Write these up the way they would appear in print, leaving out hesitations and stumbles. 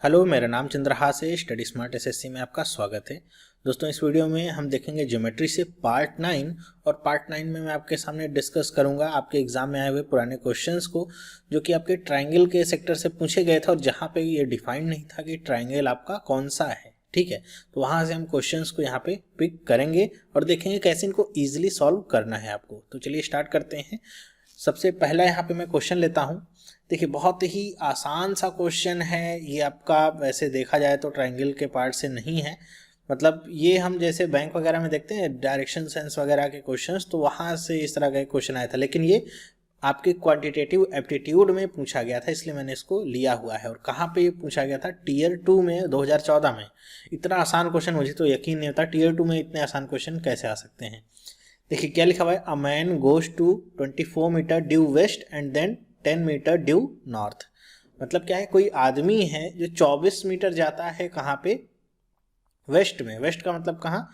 Hello, मेरा नाम चंद्रहास है। स्टडी स्मार्ट एसएससी में आपका स्वागत है। दोस्तों, इस वीडियो में हम देखेंगे ज्योमेट्री से पार्ट 9 और पार्ट 9 में मैं आपके सामने डिस्कस करूंगा आपके एग्जाम में आए हुए पुराने क्वेश्चंस को, जो कि आपके ट्रायंगल के सेक्टर से पूछे गए थे और जहां पे ये डिफाइंड नहीं था कि ट्रायंगल आपका कौन सा है। ठीक है, तो वहां से हम क्वेश्चंस को यहाँ पे पिक करेंगे और देखेंगे कैसे इनको ईजिली सॉल्व करना है आपको। तो चलिए स्टार्ट करते हैं। सबसे पहला यहाँ पे मैं क्वेश्चन लेता हूँ। देखिए, बहुत ही आसान सा क्वेश्चन है ये आपका। वैसे देखा जाए तो ट्रायंगल के पार्ट से नहीं है, मतलब ये हम जैसे बैंक वगैरह में देखते हैं डायरेक्शन सेंस वगैरह के क्वेश्चंस, तो वहाँ से इस तरह का एक क्वेश्चन आया था, लेकिन ये आपके क्वांटिटेटिव एप्टीट्यूड में पूछा गया था, इसलिए मैंने इसको लिया हुआ है। और कहाँ पे ये पूछा गया था? टीयर 2 में 2014 में। इतना आसान क्वेश्चन मुझे तो यकीन नहीं होता टीयर 2 में इतने आसान क्वेश्चन कैसे आ सकते हैं। देखिए क्या लिखा हुआ है, a man goes to 24 metre due west and then 10 metre due north. मतलब क्या है, कोई आदमी है जो 24 मीटर जाता है कहाँ पे? वेस्ट में। वेस्ट का मतलब कहाँ?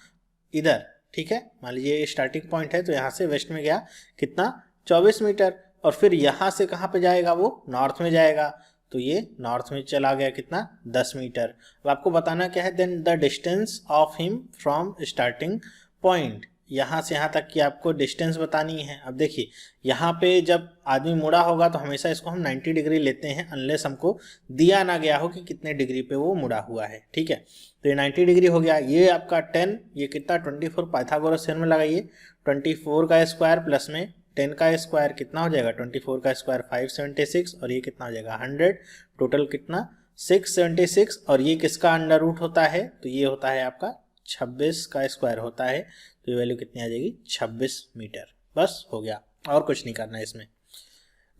इधर। ठीक है, मान लीजिए स्टार्टिंग पॉइंट है तो यहाँ से वेस्ट में गया कितना? 24 मीटर। और फिर यहाँ से कहाँ पे जाएगा? वो नॉर्थ में जाएगा, तो ये नॉर्थ में चला गया कितना? 10 मीटर। अब आपको बताना क्या है, then the distance of him from starting point. यहाँ से यहाँ तक की आपको डिस्टेंस बतानी है। अब देखिए, यहाँ पे जब आदमी मुड़ा होगा तो हमेशा इसको हम 90 डिग्री लेते हैं, अनलेस हमको दिया ना गया हो कि कितने डिग्री पे वो मुड़ा हुआ है। ठीक है, तो ये 90 डिग्री हो गया। ये आपका 10, ये कितना? 24। पाइथागोरस थ्योरम में लगाइए, 24 का स्क्वायर प्लस में 10 का स्क्वायर कितना हो जाएगा? 24 का स्क्वायर 576, और ये कितना हो जाएगा? 100। टोटल कितना? 676। और ये किसका अंडर रूट होता है? तो ये होता है आपका 26 का स्क्वायर होता है, तो ये वैल्यू कितनी आ जाएगी? 26 मीटर। बस हो गया, और कुछ नहीं करना है इसमें।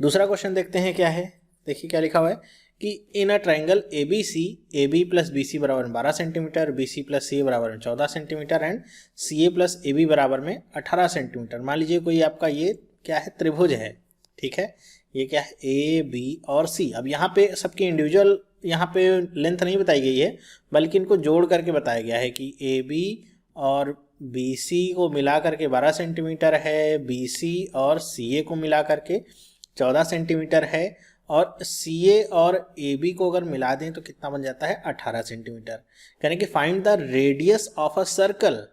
दूसरा क्वेश्चन देखते हैं क्या है। देखिए क्या लिखा हुआ है कि in a triangle A B C, A B plus B C बराबर 12 centimetre, B C plus C A बराबर 14 centimetre and C A plus A B बराबर में 18 सेंटीमीटर। मान लीजिए कोई आपका ये क्या है? त्रिभुज है। ठीक है, ये क्या है? ए बी और सी। अब यहाँ पे सबकी इंडिविजुअल यहाँ पे लेंथ नहीं बताई गई है, बल्कि इनको जोड़ करके बताया गया है कि ए बी और बी सी को मिला करके 12 सेंटीमीटर है, बी सी और सी ए को मिला करके 14 सेंटीमीटर है, और सी ए और ए बी को अगर मिला दें तो कितना बन जाता है? 18 सेंटीमीटर। यानी कि find the radius of a circle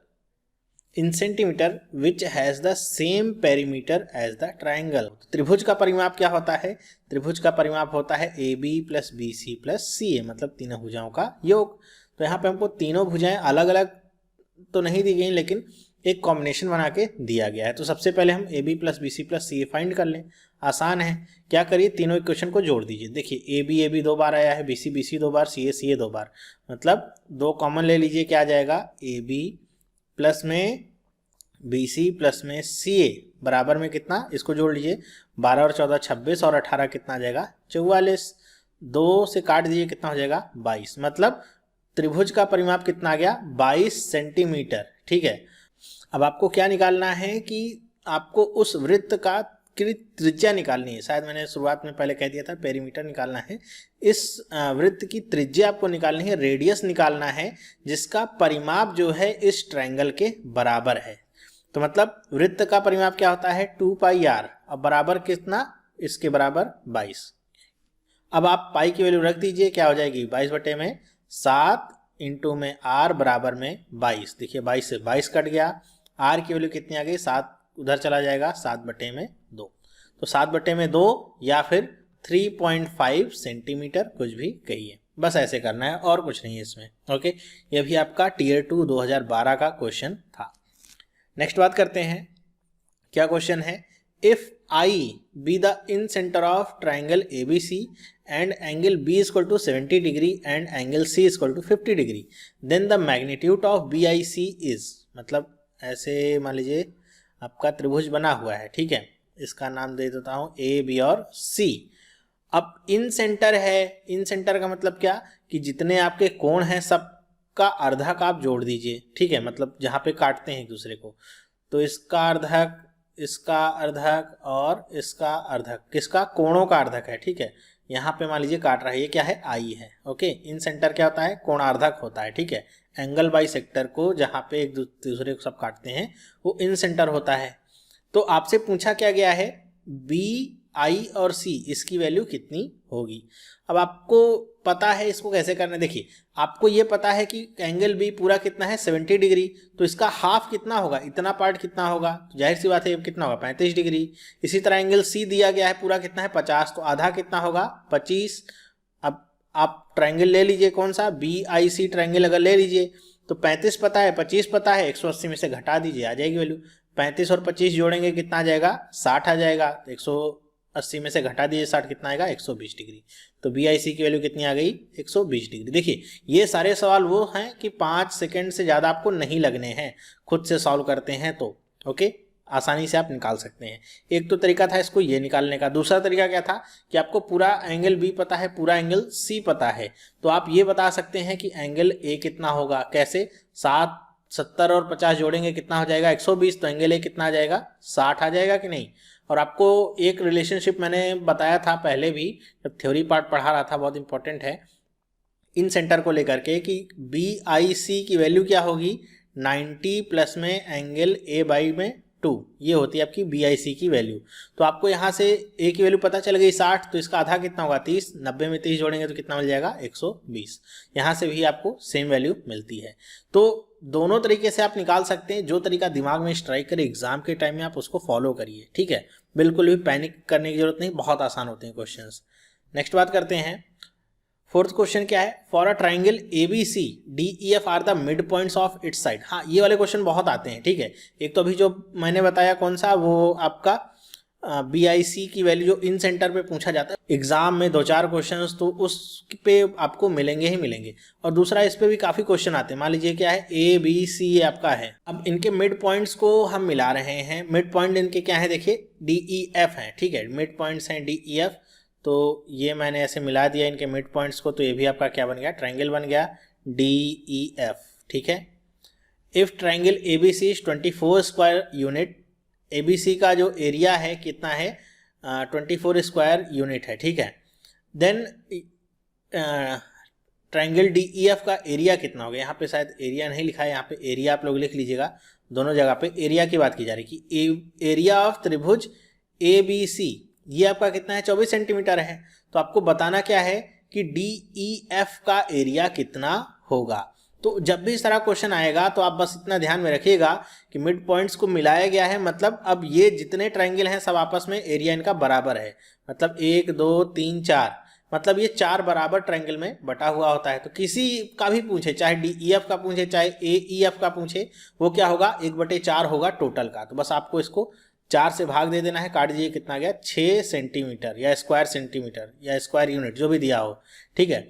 in centimetre which has the same perimeter as the triangle. त्रिभुज का परिमाप क्या होता है? त्रिभुज का परिमाप होता है A B plus B C plus C A, मतलब तीनों भुजाओं का योग। तो यहाँ पे हमको तीनों भुजाएं अलग अलग तो नहीं दी गई, लेकिन एक कॉम्बिनेशन बना के दिया गया है। तो सबसे पहले हम A B plus B C plus C A find कर लें। आसान है, क्या करिए, तीनों इक्वेशन को जोड़ दीजिए। देखिए ए बी 2 बार आया है, बी सी 2 बार, सी ए 2 बार, मतलब 2 कॉमन ले लीजिए। क्या आ जाएगा? ए बी प्लस में बी सी प्लस में सी ए बराबर में कितना? इसको जोड़ लीजिए, 12 और 14 26, और 18 कितना आ जाएगा? 44। 2 से काट दीजिए, कितना हो जाएगा? 22। मतलब त्रिभुज का परिमाप कितना आ गया? 22 सेंटीमीटर। ठीक है, अब आपको क्या निकालना है कि आपको उस वृत्त का त्रिज्या निकालनी है। शायद मैंने शुरुआत में पहले कह दिया था, पेरीमीटर निकालना है। इस वृत्त की त्रिज्या आपको निकालनी है, रेडियस निकालना है, जिसका परिमाप जो है इस ट्रायंगल के बराबर है। तो मतलब वृत्त का परिमाप क्या होता है? 2 पाई आर। अब बराबर कितना? इसके बराबर 22। अब आप पाई की वैल्यू रख दीजिए, क्या हो जाएगी? 22 बटे में 7 इंटू में आर बराबर में 22। देखिए 22 से 22 कट गया, आर की वैल्यू कितनी आ गई? 7 उधर चला जाएगा, 7 बटे में 2। तो 7 बटे में 2 या फिर 3.5 सेंटीमीटर, कुछ भी कहिए। बस ऐसे करना है, और कुछ नहीं है इसमें। ओके, यह भी आपका टीयर 2 2012 का क्वेश्चन था। नेक्स्ट बात करते हैं, क्या क्वेश्चन है? If I be the incentre of triangle A B C and angle B equal to 70 degree and angle C equal to 50 degree, then the magnitude of B I C is. मतलब ऐसे मान लीजिए आपका त्रिभुज बना हुआ है। ठीक है, इसका नाम दे देता हूँ ए बी और सी। अब इन सेंटर है, इन सेंटर का मतलब क्या कि जितने आपके कोण हैं सबका अर्धक आप जोड़ दीजिए। ठीक है, मतलब जहाँ पे काटते हैं एक दूसरे को, तो इसका अर्धक, इसका अर्धक और इसका अर्धक, किसका? कोणों का अर्धक है। ठीक है, यहाँ पे मान लीजिए काट रहा है, ये क्या है? आई है। ओके, इन सेंटर क्या होता है? कोणार्धक होता है। ठीक है, एंगल बाई सेक्टर को जहाँ पे एक दूसरे को सब काटते हैं वो इन सेंटर होता है। तो आपसे पूछा क्या गया है? बी आई और सी, इसकी वैल्यू कितनी होगी? अब आपको पता है इसको कैसे करना है। देखिए आपको ये पता है कि एंगल बी पूरा कितना है 70 डिग्री, तो इसका हाफ कितना होगा, इतना पार्ट कितना होगा, तो जाहिर सी बात है कितना होगा 35 डिग्री। इसी तरह एंगल सी दिया गया है पूरा कितना है 50, तो आधा कितना होगा 25। अब आप ट्रायंगल ले लीजिए, कौन सा BIC ट्रायंगल अगर ले लीजिए तो 35 पता है 25 पता है, 180 में से घटा दीजिए आ जाएगी वैल्यू। 35 और 25 जोड़ेंगे कितना आ जाएगा 60 आ जाएगा, तो 180 में से घटा दीजिए 60 कितना आएगा 120 डिग्री। तो BIC की वैल्यू कितनी आ गई 120 डिग्री। देखिए ये सारे सवाल वो हैं कि 5 सेकंड से ज़्यादा आपको नहीं लगने हैं, खुद से सॉल्व करते हैं तो ओके आसानी से आप निकाल सकते हैं। एक तो तरीका था इसको ये निकालने का। दूसरा तरीका क्या था कि आपको पूरा एंगल बी पता है, पूरा एंगल सी पता है, तो आप ये बता सकते हैं कि एंगल ए कितना होगा। कैसे, 70 और 50 जोड़ेंगे कितना हो जाएगा 120, तो एंगल ए कितना आ जाएगा 60 आ जाएगा कि नहीं। और आपको एक रिलेशनशिप मैंने बताया था पहले भी जब थ्योरी पार्ट पढ़ा रहा था, बहुत इंपॉर्टेंट है इन सेंटर को लेकर के, कि BIC की वैल्यू क्या होगी 90 प्लस में एंगल A/2, ये होती है आपकी BIC की वैल्यू। तो आपको यहाँ से A की वैल्यू पता चल गई 60, तो इसका आधा कितना होगा 30, 90 में 30 जोड़ेंगे तो कितना मिल जाएगा 120। यहाँ से भी आपको सेम वैल्यू मिलती है। तो दोनों तरीके से आप निकाल सकते हैं, जो तरीका दिमाग में स्ट्राइक करे एग्जाम के टाइम में आप उसको फॉलो करिए, ठीक है। बिल्कुल भी पैनिक करने की जरूरत नहीं, बहुत आसान होते हैं क्वेश्चंस। नेक्स्ट बात करते हैं, फोर्थ क्वेश्चन क्या है, for a triangle ABC DEF are the midpoints of its side. हाँ ये वाले क्वेश्चन बहुत आते हैं, ठीक है। एक तो अभी जो मैंने बताया कौन सा, वो आपका BIC की वैल्यू जो इन सेंटर पे पूछा जाता है एग्जाम में 2-4 क्वेश्चंस, तो उस पे आपको मिलेंगे ही मिलेंगे। और दूसरा इस पे भी काफ़ी क्वेश्चन आते हैं। मान लीजिए क्या है ABC आपका है, अब इनके मिड पॉइंट्स को हम मिला रहे हैं। मिड पॉइंट इनके क्या है, देखिए DEF है, ठीक है, मिड पॉइंट्स हैं DEF, तो ये मैंने ऐसे मिला दिया इनके मिड पॉइंट्स को, तो ये भी आपका क्या बन गया, ट्रायंगल बन गया DEF, ठीक है। If triangle ABC is 24 square unit, ABC का जो एरिया है कितना है 24 स्क्वायर यूनिट है, ठीक है। देन ट्रायंगल DEF का एरिया कितना हो गया, यहाँ पे शायद एरिया नहीं लिखा है, यहाँ पे एरिया आप लोग लिख लीजिएगा, दोनों जगह पे एरिया की बात की जा रही है कि एरिया ऑफ त्रिभुज ABC ये आपका कितना है 24 सेंटीमीटर है। तो आपको बताना क्या है कि DEF का एरिया कितना होगा। तो जब भी इस तरह क्वेश्चन आएगा तो आप बस इतना ध्यान में रखिएगा कि मिड पॉइंट्स को मिलाया गया है, मतलब अब ये जितने ट्रायंगल हैं सब आपस में एरिया इनका बराबर है, मतलब 1 2 3 4, मतलब ये 4 बराबर ट्रायंगल में बटा हुआ होता है। तो किसी का भी पूछे, चाहे DEF का पूछे चाहे AEF का पूछे, वो क्या होगा 1/4 होगा टोटल का। तो बस आपको इसको 4 से भाग दे देना है, काट दीजिए कितना गया 6 सेंटीमीटर या स्क्वायर सेंटीमीटर या स्क्वायर यूनिट जो भी दिया हो, ठीक है।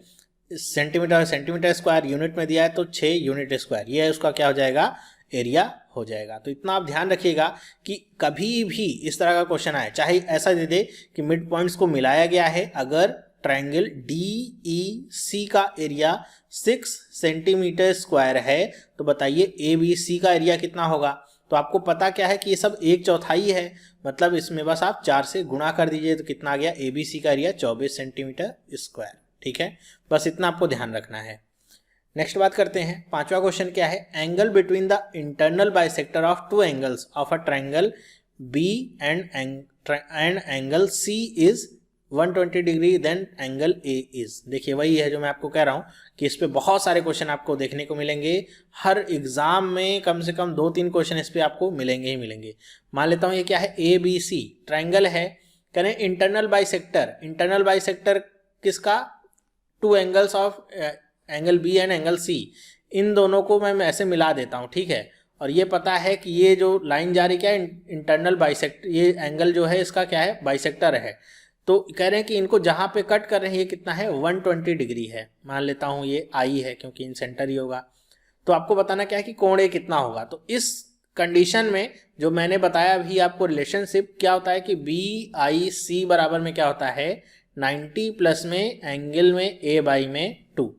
सेंटीमीटर सेंटीमीटर स्क्वायर यूनिट में दिया है तो 6 यूनिट स्क्वायर, ये उसका क्या हो जाएगा एरिया हो जाएगा। तो इतना आप ध्यान रखिएगा कि कभी भी इस तरह का क्वेश्चन आए, चाहे ऐसा दे दे कि मिड पॉइंट्स को मिलाया गया है, अगर ट्रायंगल DEC का एरिया 6 सेंटीमीटर स्क्वायर है तो बताइए ABC का एरिया कितना होगा। तो आपको पता क्या है कि ये सब 1/4 है, मतलब इसमें बस आप 4 से गुणा कर दीजिए तो कितना आ गया ABC का एरिया 24 सेंटीमीटर स्क्वायर, ठीक है। बस इतना आपको ध्यान रखना है। नेक्स्ट बात करते हैं, पांचवा क्वेश्चन क्या है, angle between the internal bisector of 2 angles of a triangle B and angle C is 120 degree, then angle A is. देखिए वही है जो मैं आपको कह रहा हूँ कि इस पे बहुत सारे क्वेश्चन आपको देखने को मिलेंगे, हर एग्जाम में कम से कम 2-3 क्वेश्चन इस पे आपको मिलेंगे ही मिलेंगे। मान लेता हूँ ये क्या है ABC ट्रायंगल है, करें इंटरनल बाइसेक्टर, इंटरनल बाइसेक्टर किसका 2 angles of angle B and angle C, इन दोनों को मैं ऐसे मिला देता हूँ, ठीक है। और ये पता है कि ये जो लाइन जा रही क्या है इंटरनल बाइसेक्टर, ये एंगल जो है इसका क्या है बाइसेक्टर है। तो कह रहे हैं कि इनको जहाँ पे कट कर रहे हैं ये कितना है 120 डिग्री है, मान लेता हूँ ये I है क्योंकि इन सेंटर ही होगा। तो आपको बताना क्या है कि कोण A कितना होगा। तो इस कंडीशन में जो मैंने बताया अभी आपको रिलेशनशिप क्या होता है कि BIC बराबर में क्या होता है 90 प्लस में एंगल में A/2।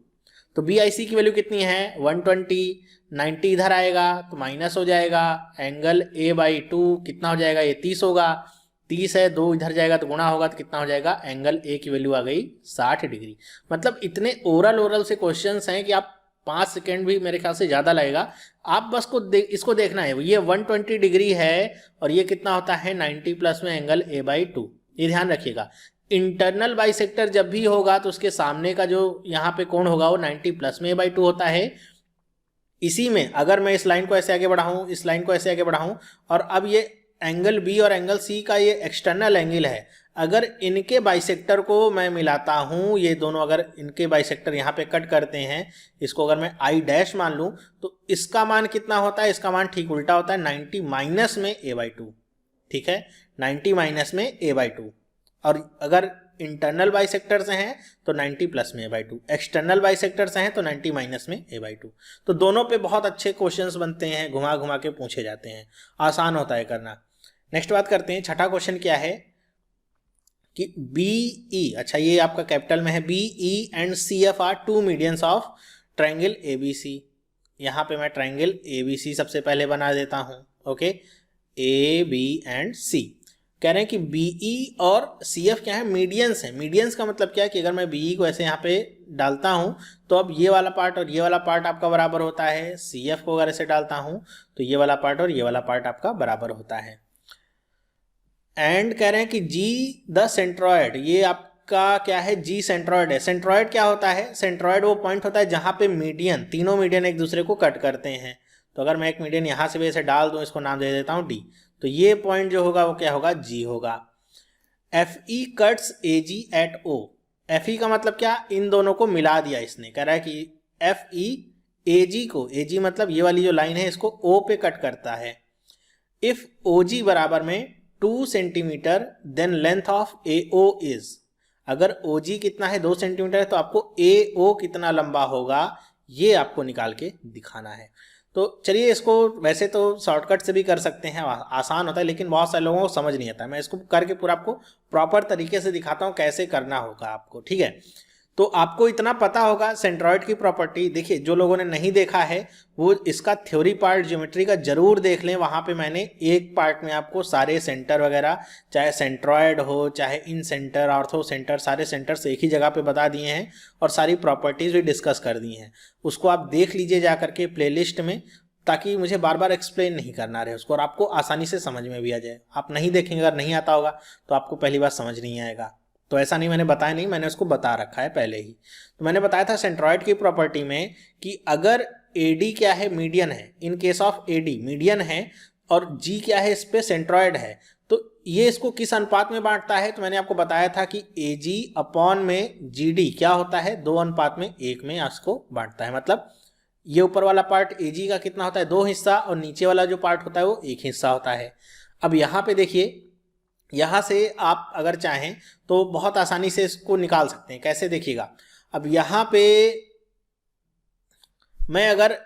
तो BIC की वैल्यू कितनी है 120, 90 इधर आएगा तो माइनस हो जाएगा, एंगल A/2 कितना हो जाएगा ये 30 होगा, 30 है 2 इधर जाएगा तो गुणा होगा तो कितना हो जाएगा एंगल A की वैल्यू आ गई 60 डिग्री। मतलब इतने ओरल से क्वेश्चंस हैं कि आप 5 सेकेंड भी मेरे ख्याल से ज़्यादा लगेगा, आप बस इसको देखना है। ये 120 डिग्री है और ये कितना होता है 90 प्लस में एंगल A/2, ये ध्यान रखिएगा। इंटरनल बाइसेक्टर जब भी होगा तो उसके सामने का जो यहाँ पे कोण होगा वो 90 प्लस में a/2 होता है। इसी में अगर मैं इस लाइन को ऐसे आगे बढ़ाऊं, इस लाइन को ऐसे आगे बढ़ाऊं, और अब ये एंगल बी और एंगल सी का ये एक्सटर्नल एंगल है, अगर इनके बाइसेक्टर को मैं मिलाता हूं, ये दोनों अगर इनके बाइसेक्टर यहाँ पे कट करते हैं, इसको अगर मैं आई डैश मान लूं, तो इसका मान कितना होता है, इसका मान ठीक उल्टा होता है, 90 माइनस में a/2। ठीक है, 90 माइनस में a/2। और अगर इंटरनल बाइसेक्टर्स हैं तो 90 प्लस में a/2, एक्सटर्नल बाइसेक्टर्स हैं तो 90 माइनस में a/2। तो दोनों पे बहुत अच्छे क्वेश्चंस बनते हैं, घुमा घुमा के पूछे जाते हैं, आसान होता है करना। नेक्स्ट बात करते हैं, छठा क्वेश्चन क्या है कि BE, अच्छा ये आपका कैपिटल में है, BE and CF are two medians of triangle ABC। यहाँ पे मैं ट्रायंगल ABC सबसे पहले बना देता हूँ। Okay, A, B and C। कह रहे हैं कि BE और CF क्या है, मीडियंस है। मीडियंस का मतलब क्या है कि अगर मैं BE को ऐसे यहाँ पे डालता हूँ तो अब ये वाला पार्ट और ये वाला पार्ट आपका बराबर होता है, CF को अगर ऐसे डालता हूँ तो ये वाला पार्ट और ये वाला पार्ट आपका बराबर होता है। एंड कह रहे हैं कि G द सेंट्रॉयड, ये आपका क्या है, G सेंट्रॉयड है। सेंट्रॉयड क्या होता है, सेंट्रॉयड वो पॉइंट होता है जहाँ पे मीडियन, तीनों मीडियन एक दूसरे को कट करते हैं। तो अगर मैं एक मीडियन यहाँ से भी ऐसे डाल दूँ, इसको नाम दे देता हूँ D, तो ये पॉइंट जो होगा वो क्या होगा, G होगा। FE cuts AG at O। FE का मतलब क्या, इन दोनों को मिला दिया इसने। कह रहा है कि FE AG को, AG मतलब ये वाली जो लाइन है, इसको O पे कट करता है। इफ OG बराबर में 2 centimetre then length of AO is, अगर OG कितना है 2 सेंटीमीटर है तो आपको AO कितना लंबा होगा, ये आपको निकाल के दिखाना है। तो चलिए इसको वैसे तो शॉर्टकट से भी कर सकते हैं, आसान होता है, लेकिन बहुत सारे लोगों को समझ नहीं आता। मैं इसको करके पूरा आपको प्रॉपर तरीके से दिखाता हूँ कैसे करना होगा आपको। ठीक है, तो आपको इतना पता होगा सेंट्रॉयड की प्रॉपर्टी। देखिए, जो लोगों ने नहीं देखा है वो इसका थ्योरी पार्ट ज्योमेट्री का जरूर देख लें। वहाँ पे मैंने एक पार्ट में आपको सारे सेंटर वगैरह, चाहे सेंट्रॉयड हो चाहे इन सेंटर, ऑर्थो सेंटर, सारे सेंटर्स एक ही जगह पे बता दिए हैं और सारी प्रॉपर्टीज भी डिस्कस कर दी हैं। उसको आप देख लीजिए जा करके प्लेलिस्ट में, ताकि मुझे बार बार एक्सप्लेन नहीं करना रहे उसको, और आपको आसानी से समझ में भी आ जाए। आप नहीं देखेंगे, अगर नहीं आता होगा तो आपको पहली बार समझ नहीं आएगा। तो ऐसा नहीं मैंने बताया नहीं, मैंने उसको बता रखा है पहले ही। तो मैंने बताया था सेंट्रॉयड की प्रॉपर्टी में कि अगर AD क्या है, मीडियन है, in case of AD median है, और G क्या है, इस पे सेंट्रॉयड है, तो ये इसको किस अनुपात में बांटता है। तो मैंने आपको बताया था कि AG अपॉन में GD क्या होता है, 2:1 में इसको बांटता है। मतलब ये ऊपर वाला पार्ट AG का कितना होता है, 2 हिस्सा, और नीचे वाला जो पार्ट होता है वो 1 हिस्सा होता है। अब यहाँ पे देखिए, यहाँ से आप अगर चाहें तो बहुत आसानी से इसको निकाल सकते हैं। कैसे, देखिएगा, अब यहाँ पे मैं अगर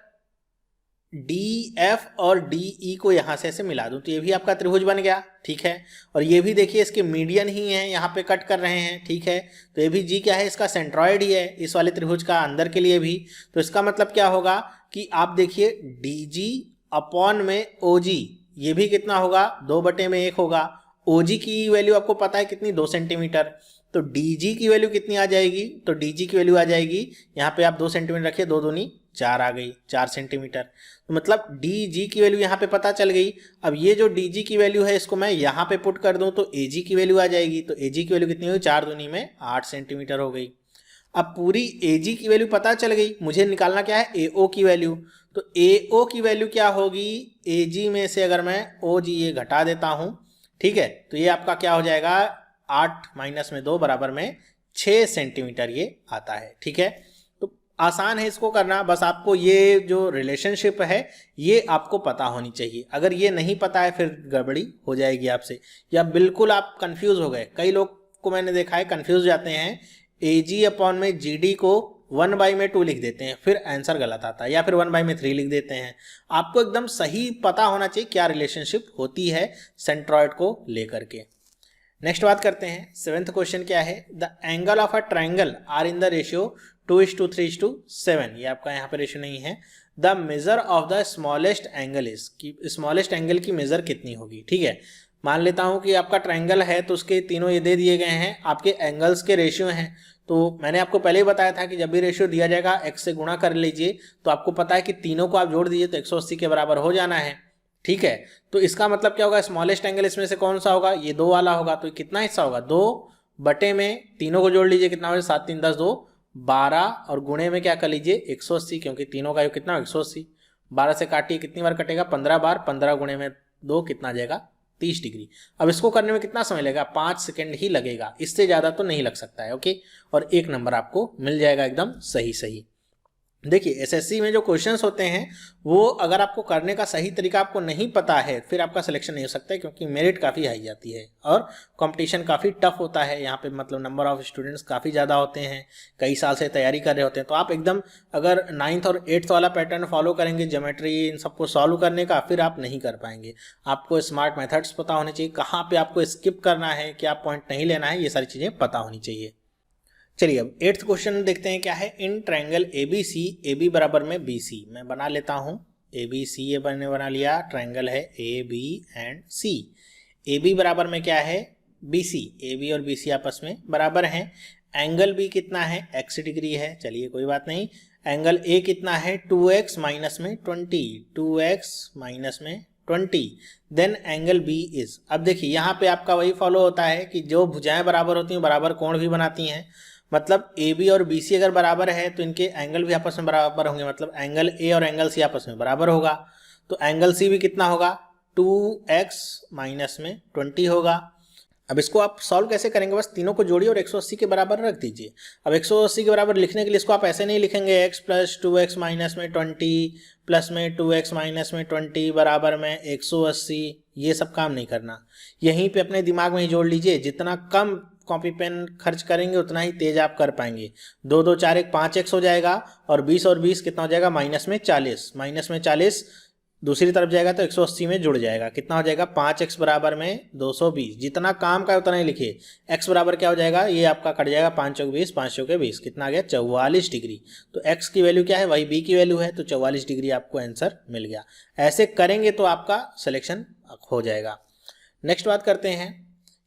DF और DE को यहाँ से ऐसे मिला दूं तो ये भी आपका त्रिभुज बन गया। ठीक है, और ये भी देखिए इसके मीडियन ही हैं, यहाँ पे कट कर रहे हैं। ठीक है, तो ये भी G क्या है, इसका सेंट्रॉयड ही है इस वाले त्रिभुज का, अंदर के लिए भी। तो इसका मतलब क्या होगा कि आप देखिए DG अपॉन में OG, ये भी कितना होगा, 2/1 होगा। OG की वैल्यू आपको पता है कितनी, 2 सेंटीमीटर। तो DG की वैल्यू कितनी आ जाएगी, तो DG की वैल्यू आ जाएगी, यहाँ पे आप 2 सेंटीमीटर रखिए, 2 दूनी 4 आ गई, 4 सेंटीमीटर। तो मतलब DG की वैल्यू यहाँ पे पता चल गई। अब ये जो DG की वैल्यू है इसको मैं यहाँ पे पुट कर दूँ तो AG की वैल्यू आ जाएगी। तो AG की वैल्यू कितनी हुई, 4 दूनी में 8 सेंटीमीटर हो गई। अब पूरी AG की वैल्यू पता चल गई, मुझे निकालना क्या है, AO की वैल्यू। तो AO की वैल्यू क्या होगी, AG में से अगर मैं OG ये घटा देता हूँ, ठीक है, तो ये आपका क्या हो जाएगा, 8 माइनस में 2 बराबर में 6 सेंटीमीटर ये आता है। ठीक है, तो आसान है इसको करना, बस आपको ये जो रिलेशनशिप है ये आपको पता होनी चाहिए। अगर ये नहीं पता है फिर गड़बड़ी हो जाएगी आपसे, या बिल्कुल आप कंफ्यूज हो गए। कई लोग को मैंने देखा है कंफ्यूज जाते हैं, AG अपॉन में GD को 1/2 लिख देते हैं, फिर आंसर गलत आता है, या फिर 1/3 लिख देते हैं। आपको एकदम सही पता होना चाहिए क्या रिलेशनशिप होती है सेंट्रॉयड को लेकर के। नेक्स्ट बात करते हैं, 7th क्वेश्चन क्या है, the angle of a triangle are in the ratio 2:3:7। ये आपका यहाँ पे रेशियो नहीं है। The measure of the smallest angle is, कि स्मॉलेस्ट एंगल की मेजर कितनी होगी। ठीक है, मान लेता हूँ कि आपका ट्राइंगल है तो उसके तीनों ये दे दिए गए हैं, आपके एंगल्स के रेशियो हैं। तो मैंने आपको पहले ही बताया था कि जब भी रेशियो दिया जाएगा x से गुणा कर लीजिए, तो आपको पता है कि तीनों को आप जोड़ दीजिए तो 180 के बराबर हो जाना है। ठीक है, तो इसका मतलब क्या होगा, स्मॉलेस्ट एंगल इसमें से कौन सा होगा, ये 2 वाला होगा। तो कितना हिस्सा होगा, 2 बटे में तीनों को जोड़ लीजिए, कितना हो जाए 7 3 10 2 12, और गुणे में क्या कर लीजिए 180, क्योंकि तीनों का योग कितना 180। 12 से काटिए, कितनी बार कटेगा 15 बार, 15 गुणे में 2 कितना आ जाएगा 30 डिग्री। अब इसको करने में कितना समय लगेगा 5 सेकेंड ही लगेगा, इससे ज़्यादा तो नहीं लग सकता है। ओके, और 1 नंबर आपको मिल जाएगा एकदम सही सही। देखिए एसएससी में जो क्वेश्चंस होते हैं वो अगर आपको करने का सही तरीका आपको नहीं पता है फिर आपका सिलेक्शन नहीं हो सकता है, क्योंकि मेरिट काफ़ी हाई जाती है और कंपटीशन काफ़ी टफ होता है यहाँ पे, मतलब नंबर ऑफ स्टूडेंट्स काफ़ी ज़्यादा होते हैं, कई साल से तैयारी कर रहे होते हैं। तो आप एकदम अगर 9th और 8th वाला पैटर्न फॉलो करेंगे ज्योमेट्री इन सबको सॉल्व करने का, फिर आप नहीं कर पाएंगे। आपको स्मार्ट मेथड्स पता होने चाहिए, कहाँ पर आपको स्किप करना है, क्या पॉइंट नहीं लेना है, ये सारी चीज़ें पता होनी चाहिए। चलिए अब 8th क्वेश्चन देखते हैं क्या है। इन ट्रायंगल ABC, AB बराबर में BC, मैं बना लेता हूँ ABC, ये मैंने बना लिया, ट्रायंगल है AB एंड C। AB बराबर में क्या है BC, AB और BC आपस में बराबर हैं। एंगल B कितना है x डिग्री है, चलिए कोई बात नहीं। एंगल A कितना है 2x माइनस में 20, 2x माइनस में 20। देन एंगल B इज, अब देखिए यहाँ पे आपका वही फॉलो होता है कि जो भुजाएं बराबर होती हैं बराबर कोण भी बनाती हैं, मतलब AB और BC अगर बराबर है तो इनके एंगल भी आपस में बराबर होंगे, मतलब एंगल A और एंगल C आपस में बराबर होगा। तो एंगल C भी कितना होगा 2x माइनस में 20 होगा। अब इसको आप सॉल्व कैसे करेंगे, बस तीनों को जोड़िए और 180 के बराबर रख दीजिए। अब 180 के बराबर लिखने के लिए इसको आप ऐसे नहीं लिखेंगे x प्लस 2x माइनस में 20 प्लस में 2x माइनस में 20 बराबर में 180, ये सब काम नहीं करना। यहीं पे अपने दिमाग में ही जोड़ लीजिए, जितना कम कॉपी पेन खर्च करेंगे उतना ही तेज आप कर पाएंगे। 2 2 4 1 5x हो जाएगा, और 20 और 20 कितना हो जाएगा माइनस में 40, माइनस में 40 दूसरी तरफ जाएगा तो 180 में जुड़ जाएगा, कितना हो जाएगा 5x बराबर में 220। जितना काम का उतना ही लिखिए। x बराबर क्या हो जाएगा, ये आपका कट जाएगा 5 चौक 20, 5 चौके 20, कितना आ गया 44 डिग्री। तो x की वैल्यू क्या है, वही b की वैल्यू है, तो 44 डिग्री आपको आंसर मिल गया। ऐसे करेंगे तो आपका सिलेक्शन हो जाएगा। नेक्स्ट बात करते हैं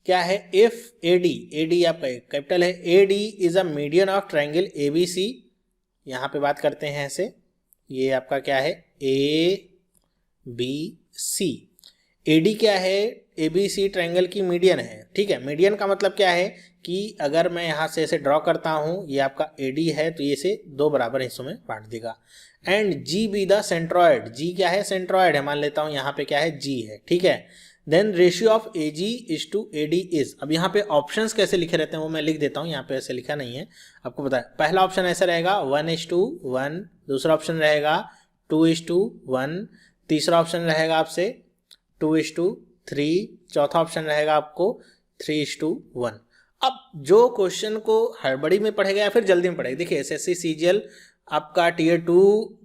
क्या है, इफ AD आपका कैपिटल है, AD is a median of triangle ABC, यहाँ पे बात करते हैं ऐसे, ये आपका क्या है ABC। AD क्या है, ABC ट्रायंगल की मीडियन है, ठीक है। मीडियन का मतलब क्या है कि अगर मैं यहाँ से ऐसे ड्रॉ करता हूँ, ये आपका AD है तो ये इसे 2 बराबर हिस्सों में बांट देगा। And G be the centroid, G क्या है सेंट्रॉयड है, मान लेता हूँ यहाँ पे क्या है G है, ठीक है। Then ratio of AG is to AD is, अब यहाँ पे ऑप्शंस कैसे लिखे रहते हैं वो मैं लिख देता हूँ, यहाँ पे ऐसे लिखा नहीं है, आपको पता है। पहला ऑप्शन ऐसा रहेगा 1:1, दूसरा ऑप्शन रहेगा 2:1, तीसरा ऑप्शन रहेगा आपसे 2:3, चौथा ऑप्शन रहेगा आपको 3:1। अब जो क्वेश्चन को हड़बड़ी में पढ़ेगा या फिर जल्दी में पढ़ेगा, देखिए SSC CGL आपका Tier 2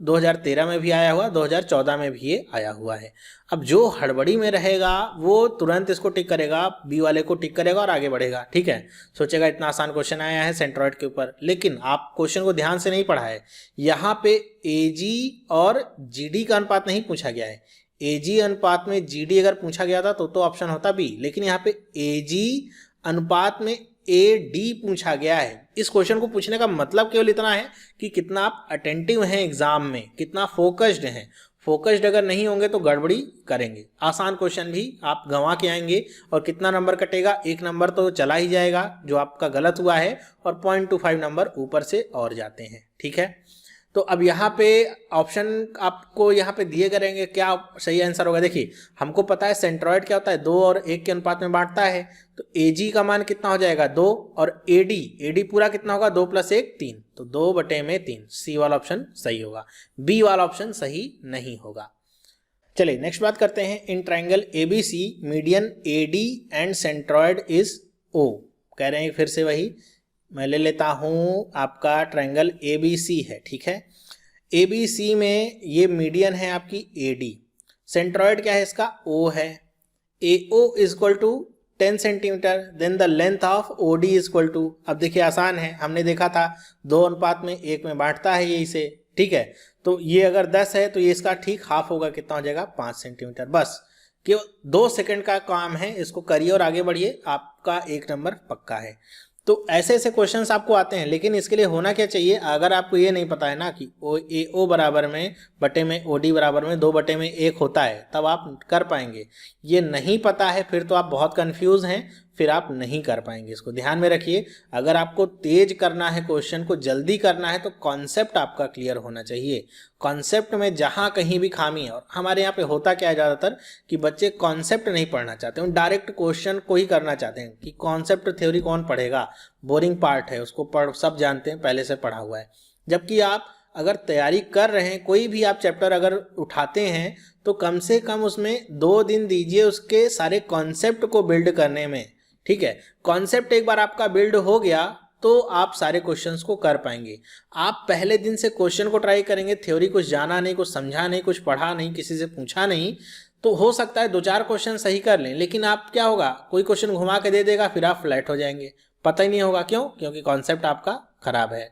2013 में भी आया हुआ, 2014 में भी ये आया हुआ है। अब जो हड़बड़ी में रहेगा वो तुरंत इसको टिक करेगा, बी वाले को टिक करेगा और आगे बढ़ेगा, ठीक है। सोचेगा इतना आसान क्वेश्चन आया है सेंट्रॉयड के ऊपर, लेकिन आप क्वेश्चन को ध्यान से नहीं पढ़ा है। यहाँ पे AG और GD का अनुपात नहीं पूछा गया है। AG अनुपात में GD अगर पूछा गया था तो ऑप्शन होता B, लेकिन यहाँ पे AG अनुपात में AD पूछा गया है। इस क्वेश्चन को पूछने का मतलब केवल इतना है कि कितना आप अटेंटिव हैं एग्जाम में, कितना फोकस्ड हैं। फोकस्ड अगर नहीं होंगे तो गड़बड़ी करेंगे, आसान क्वेश्चन भी आप गंवा के आएंगे, और कितना नंबर कटेगा, 1 नंबर तो चला ही जाएगा जो आपका गलत हुआ है, और 0.25 नंबर ऊपर से और जाते हैं, ठीक है। तो अब यहाँ पे ऑप्शन आपको यहाँ पे दिए करेंगे, क्या सही आंसर होगा। देखिए हमको पता है सेंट्रॉयड क्या होता है, 2 और 1 के अनुपात में बांटता है, तो AG का मान कितना हो जाएगा 2, और AD पूरा कितना होगा 2 + 1 3, तो 2/3। सी वाला ऑप्शन सही होगा, बी वाला ऑप्शन सही नहीं होगा। चलिए नेक्स्ट बात करते हैं। In triangle ABC median AD and centroid is O, कह रहे हैं फिर से वही, मैं ले लेता हूँ आपका ट्रायंगल ABC है, ठीक है। ABC में ये मीडियन है आपकी AD, सेंट्रॉयड क्या है इसका O है, AO is equal to 10 centimetre, then the length of OD is equal to, अब देखिए आसान है, हमने देखा था 2:1 में बांटता है ये इसे, ठीक है। तो ये अगर 10 है तो ये इसका ठीक हाफ होगा, कितना हो जाएगा 5 सेंटीमीटर। बस केवल 2 सेकंड का काम है, इसको करिए और आगे बढ़िए, आपका 1 नंबर पक्का है। तो ऐसे ऐसे क्वेश्चंस आपको आते हैं, लेकिन इसके लिए होना क्या चाहिए, अगर आपको ये नहीं पता है ना कि AO बराबर में बटे में OD बराबर में 2/1 होता है, तब आप कर पाएंगे। ये नहीं पता है फिर तो आप बहुत कंफ्यूज हैं, फिर आप नहीं कर पाएंगे। इसको ध्यान में रखिए। अगर आपको तेज करना है, क्वेश्चन को जल्दी करना है, तो कॉन्सेप्ट आपका क्लियर होना चाहिए। कॉन्सेप्ट में जहां कहीं भी खामी है, और हमारे यहाँ पे होता क्या है ज़्यादातर कि बच्चे कॉन्सेप्ट नहीं पढ़ना चाहते, वो डायरेक्ट क्वेश्चन को ही करना चाहते हैं कि कॉन्सेप्ट थ्योरी कौन पढ़ेगा, बोरिंग पार्ट है, उसको पढ़ सब जानते हैं, पहले से पढ़ा हुआ है। जबकि आप अगर तैयारी कर रहे हैं, कोई भी आप चैप्टर अगर उठाते हैं, तो कम से कम उसमें 2 दिन दीजिए उसके सारे कॉन्सेप्ट को बिल्ड करने में। ठीक है, कॉन्सेप्ट एक बार आपका बिल्ड हो गया तो आप सारे क्वेश्चंस को कर पाएंगे। आप पहले दिन से क्वेश्चन को ट्राई करेंगे, थ्योरी कुछ जाना नहीं, कुछ समझा नहीं, कुछ पढ़ा नहीं, किसी से पूछा नहीं, तो हो सकता है 2-4 क्वेश्चन सही कर लें, लेकिन आप क्या होगा, कोई क्वेश्चन घुमा के दे देगा, फिर आप फ्लैट हो जाएंगे, पता ही नहीं होगा। क्यों? क्योंकि कॉन्सेप्ट आपका खराब है।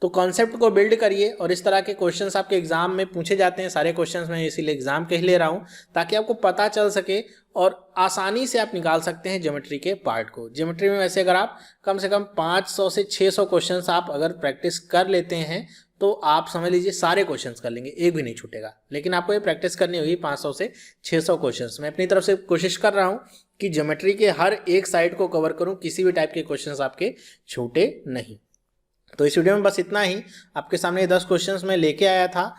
तो कॉन्सेप्ट को बिल्ड करिए, और इस तरह के क्वेश्चंस आपके एग्जाम में पूछे जाते हैं। सारे क्वेश्चंस मैं इसीलिए एग्जाम के ही ले रहा हूं ताकि आपको पता चल सके और आसानी से आप निकाल सकते हैं ज्योमेट्री के पार्ट को। ज्योमेट्री में वैसे अगर आप कम से कम 500 से 600 क्वेश्चंस आप अगर प्रैक्टिस कर लेते हैं तो आप समझ लीजिए सारे क्वेश्चंस कर लेंगे, एक भी नहीं छूटेगा। लेकिन आपको ये प्रैक्टिस करनी होगी 500 से 600 क्वेश्चंस। मैं अपनी तरफ से कोशिश कर रहा हूँ कि ज्योमेट्री के हर एक साइड को कवर करूँ, किसी भी टाइप के क्वेश्चंस आपके छूटे नहीं। तो इस वीडियो में बस इतना ही। आपके सामने 10 क्वेश्चंस मैं लेके आया था।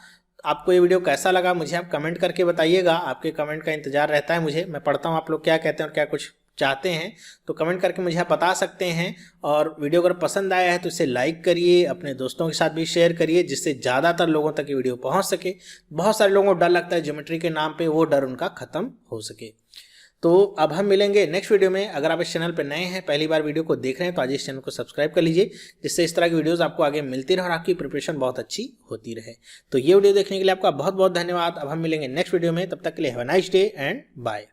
आपको ये वीडियो कैसा लगा मुझे आप कमेंट करके बताइएगा। आपके कमेंट का इंतजार रहता है मुझे, मैं पढ़ता हूँ आप लोग क्या कहते हैं और क्या कुछ चाहते हैं, तो कमेंट करके मुझे आप बता सकते हैं। और वीडियो अगर पसंद आया है तो इसे लाइक करिए, अपने दोस्तों के साथ भी शेयर करिए, जिससे ज़्यादातर लोगों तक ये वीडियो पहुँच सके। बहुत सारे लोगों को डर लगता है ज्योमेट्री के नाम पर, वो डर उनका ख़त्म हो सके। तो अब हम मिलेंगे नेक्स्ट वीडियो में। अगर आप इस चैनल पर नए हैं, पहली बार वीडियो को देख रहे हैं, तो आज इस चैनल को सब्सक्राइब कर लीजिए, जिससे इस तरह की वीडियोस आपको आगे मिलती रहे और आपकी प्रिपरेशन बहुत अच्छी होती रहे। तो ये वीडियो देखने के लिए आपका बहुत बहुत धन्यवाद। अब हम मिलेंगे नेक्स्ट वीडियो में, तब तक के लिए have a nice day and bye.